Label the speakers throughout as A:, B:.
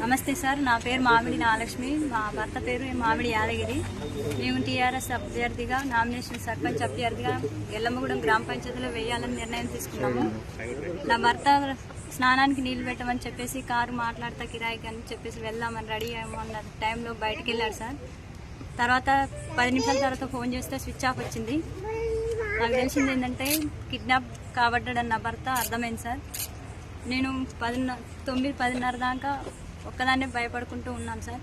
A: నమస్తే సార్, నా పేరు మామిడి నాగలక్ష్మి, మా భర్త పేరు మామిడి యాదగిరి. మేము టీఆర్ఎస్ అభ్యర్థిగా నామినేషన్ సర్పంచ్ అభ్యర్థిగా ఎల్లమ్మగూడెం గ్రామ పంచాయతీలో వేయాలని నిర్ణయం తీసుకున్నాము. నా భర్త స్నానానికి నీళ్లు పెట్టమని చెప్పేసి కారు మాట్లాడతా కిరాయికి అని చెప్పేసి వెళ్దామని రెడీ అయ్యమన్న టైంలో బయటికి వెళ్ళాడు సార్. తర్వాత 10 నిమిషాల తర్వాత ఫోన్ చేస్తే స్విచ్ ఆఫ్ వచ్చింది. నాకు తెలిసింది ఏంటంటే కిడ్నాప్ కాబడ్డాడని నా భర్త అర్థమైంది సార్. నేను 9-10:30 దాకా ఒక్కదాన్నే భయపడుకుంటూ ఉన్నాను సార్.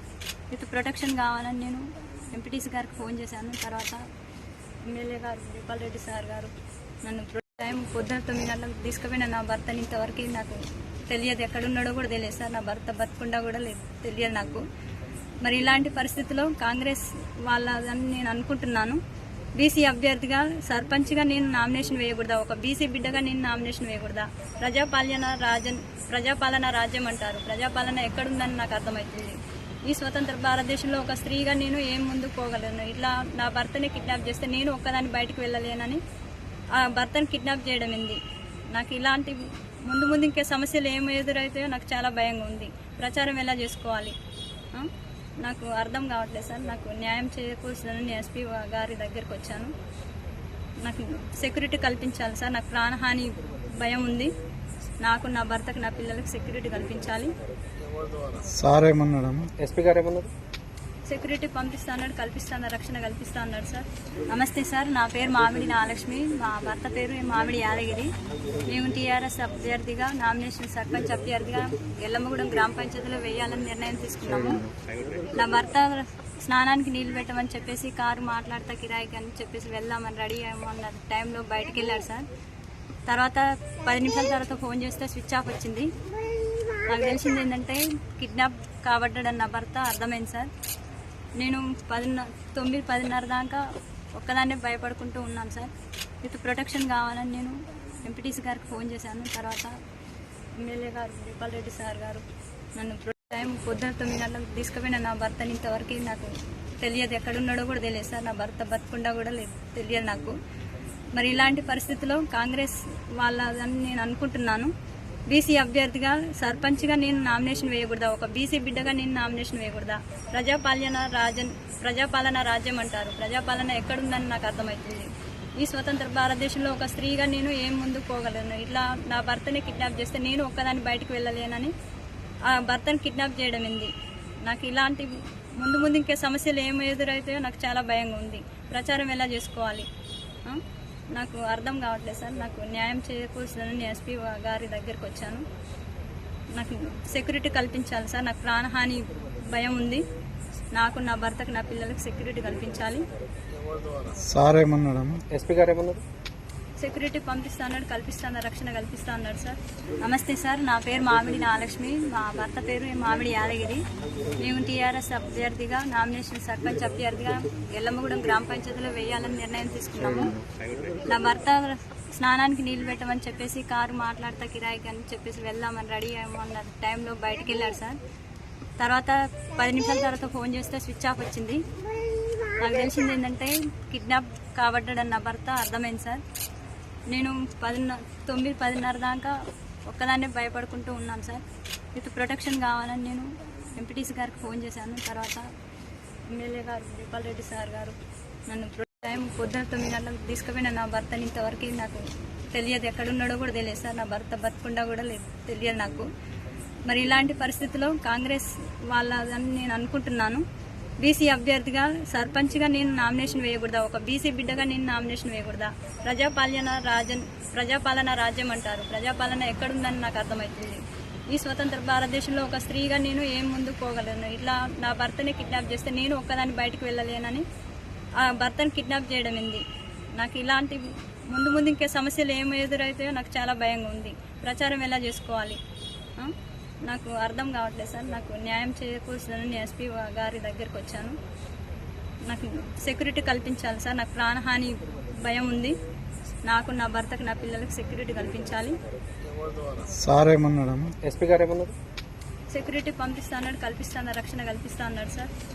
A: విత్ ప్రొటెక్షన్ కావాలని నేను ఎంపీటీసీ గారికి ఫోన్ చేశాను. తర్వాత ఎమ్మెల్యే గారు గోపాల్ రెడ్డి సార్ గారు నన్ను టైం పొద్దున 9 గంటలకు తీసుకుపోయిన నా భర్తని ఇంతవరకు నాకు తెలియదు, ఎక్కడున్నాడో కూడా తెలియదు సార్. నా భర్త బతుకుండా కూడా తెలియదు నాకు. మరి ఇలాంటి పరిస్థితిలో కాంగ్రెస్ వాళ్ళని నేను అనుకుంటున్నాను, బీసీ అభ్యర్థిగా సర్పంచ్గా నేను నామినేషన్ వేయకూడదా? ఒక బీసీ బిడ్డగా నేను నామినేషన్ వేయకూడదా? ప్రజాపాలన రాజ్యం అంటారు. ప్రజాపాలన ఎక్కడుందని నాకు అర్థమవుతుంది. ఈ స్వతంత్ర భారతదేశంలో ఒక స్త్రీగా నేను ఏం ముందుకు పోగలను? ఇట్లా నా భర్తని కిడ్నాప్ చేస్తే నేను ఒక్కదాన్ని బయటకు వెళ్ళలేనని ఆ భర్తను కిడ్నాప్ చేయడం ఏంది? నాకు ఇలాంటి ముందు ఇంకే సమస్యలు ఏమి ఎదురైతాయో నాకు చాలా భయంగా ఉంది. ప్రచారం ఎలా చేసుకోవాలి నాకు అర్థం కావట్లేదు సార్. నాకు న్యాయం చేయకూడదని ఎస్పీ గారి దగ్గరికి వచ్చాను. నాకు సెక్యూరిటీ కల్పించాలి సార్. నాకు ప్రాణహాని భయం ఉంది. నాకు, నా భర్తకు, నా పిల్లలకు సెక్యూరిటీ కల్పించాలి.
B: సార్ ఏమన్నాడు? ఎస్పీ గారు ఏమన్నారు?
A: సెక్యూరిటీ పంపిస్తా అన్నాడు, రక్షణ కల్పిస్తా అన్నాడు సార్. నమస్తే సార్, నా పేరు మామిడి నాగలక్ష్మి, మా భర్త పేరు మామిడి యాదగిరి. మేము టీఆర్ఎస్ అభ్యర్థిగా నామినేషన్ సర్పంచ్ అభ్యర్థిగా ఎల్లమ్మగూడెం గ్రామ పంచాయతీలో వేయాలని నిర్ణయం తీసుకున్నాము. నా భర్త స్నానానికి నీళ్లు పెట్టమని చెప్పేసి కారు మాట్లాడతా కిరాయికి అని చెప్పేసి వెళ్దామని రెడీ అయ్యమన్న టైంలో బయటికి వెళ్ళాడు సార్. తర్వాత 10 నిమిషాల తర్వాత ఫోన్ చేస్తే స్విచ్ ఆఫ్ వచ్చింది. నాకు తెలిసింది ఏంటంటే కిడ్నాప్ కాబడ్డాడని నా భర్త అర్థమైంది సార్. నేను 9-10:30 దాకా ఒక్కదాన్నే భయపడుకుంటూ ఉన్నాను సార్. విత్ ప్రొటెక్షన్ కావాలని నేను ఎంపీటీసీ గారికి ఫోన్ చేశాను. తర్వాత ఎమ్మెల్యే గారు గోపాల్ రెడ్డి సార్ గారు నన్ను టైం పొద్దున 9 గంటలకు తీసుకుపోయిన నా భర్తని ఇంతవరకు నాకు తెలియదు, ఎక్కడున్నాడో కూడా తెలియదు సార్. నా భర్త బతుకుండా కూడా తెలియదు నాకు. మరి ఇలాంటి పరిస్థితిలో కాంగ్రెస్ వాళ్ళని నేను అనుకుంటున్నాను, బీసీ అభ్యర్థిగా సర్పంచ్గా నేను నామినేషన్ వేయకూడదా? ఒక బీసీ బిడ్డగా నేను నామినేషన్ వేయకూడదా? ప్రజాపాలన రాజ్యం అంటారు. ప్రజాపాలన ఎక్కడుందని నాకు అర్థమవుతుంది. ఈ స్వతంత్ర భారతదేశంలో ఒక స్త్రీగా నేను ఏం ముందుకు పోగలను? ఇట్లా నా భర్తని కిడ్నాప్ చేస్తే నేను ఒక్కదాన్ని బయటకు వెళ్ళలేనని ఆ భర్తను కిడ్నాప్ చేయడం ఏంది? నాకు ఇలాంటి ముందు ఇంకే సమస్యలు ఏమి ఎదురైతాయో నాకు చాలా భయంగా ఉంది. ప్రచారం ఎలా చేసుకోవాలి నాకు అర్థం కావట్లేదు సార్. నాకు న్యాయం చేయకూడదని ఎస్పీ గారి దగ్గరికి వచ్చాను. నాకు సెక్యూరిటీ కల్పించాలి సార్. నాకు ప్రాణహాని భయం ఉంది. నాకు, నా భర్తకు, నా పిల్లలకు సెక్యూరిటీ కల్పించాలి.
B: సార్ ఏమన్నాడు? ఎస్పీ గారు ఏమన్నారు?
A: సెక్యూరిటీ పంపిస్తా అన్నాడు, రక్షణ కల్పిస్తా అన్నాడు సార్. నమస్తే సార్, నా పేరు మామిడి నాగలక్ష్మి, మా భర్త పేరు మామిడి యాదగిరి. మేము టీఆర్ఎస్ అభ్యర్థిగా నామినేషన్ సర్పంచ్ అభ్యర్థిగా ఎల్లమ్మగూడెం గ్రామ పంచాయతీలో వేయాలని నిర్ణయం తీసుకున్నాము. నా భర్త స్నానానికి నీళ్లు పెట్టమని చెప్పేసి కారు మాట్లాడతా కిరాయికి అని చెప్పేసి వెళ్దామని రెడీ అయ్యమన్న టైంలో బయటికి వెళ్ళాడు సార్. తర్వాత 10 నిమిషాల తర్వాత ఫోన్ చేస్తే స్విచ్ ఆఫ్ వచ్చింది. నాకు తెలిసింది ఏంటంటే కిడ్నాప్ కాబడ్డాడని నా భర్త అర్థమైంది సార్. నేను 9-10:30 దాకా ఒక్కదాన్నే భయపడుకుంటూ ఉన్నాను సార్. విత్ ప్రొటెక్షన్ కావాలని నేను ఎంపీటీసీ గారికి ఫోన్ చేశాను. తర్వాత ఎమ్మెల్యే గారు గోపాల్ రెడ్డి సార్ గారు నన్ను టైం పొద్దున 9 గంటలకు తీసుకుపోయిన నా భర్తని ఇంతవరకు నాకు తెలియదు, ఎక్కడున్నాడో కూడా తెలియదు సార్. నా భర్త బతుకుండా కూడా తెలియదు నాకు. మరి ఇలాంటి పరిస్థితిలో కాంగ్రెస్ వాళ్ళని నేను అనుకుంటున్నాను, బీసీ అభ్యర్థిగా సర్పంచ్గా నేను నామినేషన్ వేయకూడదా? ఒక బీసీ బిడ్డగా నేను నామినేషన్ వేయకూడదా? ప్రజాపాలన రాజ్యం అంటారు. ప్రజాపాలన ఎక్కడుందని నాకు అర్థమవుతుంది. ఈ స్వతంత్ర భారతదేశంలో ఒక స్త్రీగా నేను ఏం ముందుకు పోగలను? ఇట్లా నా భర్తని కిడ్నాప్ చేస్తే నేను ఒక్కదాన్ని బయటకు వెళ్ళలేనని ఆ భర్తను కిడ్నాప్ చేయడం ఏంది? నాకు ఇలాంటి ముందు ఇంకే సమస్యలు ఏమి ఎదురైతాయో నాకు చాలా భయంగా ఉంది. ప్రచారం ఎలా చేసుకోవాలి నాకు అర్థం కావట్లేదు సార్. నాకు న్యాయం చేయకూడదని ఎస్పీ గారి దగ్గరికి వచ్చాను. నాకు సెక్యూరిటీ కల్పించాలి సార్. నాకు ప్రాణహాని భయం ఉంది. నాకు, నా భర్తకు, నా పిల్లలకు సెక్యూరిటీ కల్పించాలి.
B: సార్ ఏమన్నాడు? ఎస్పీ గారు ఏమన్నారు?
A: సెక్యూరిటీ పంపిస్తా అన్నాడు, రక్షణ కల్పిస్తా అన్నాడు సార్.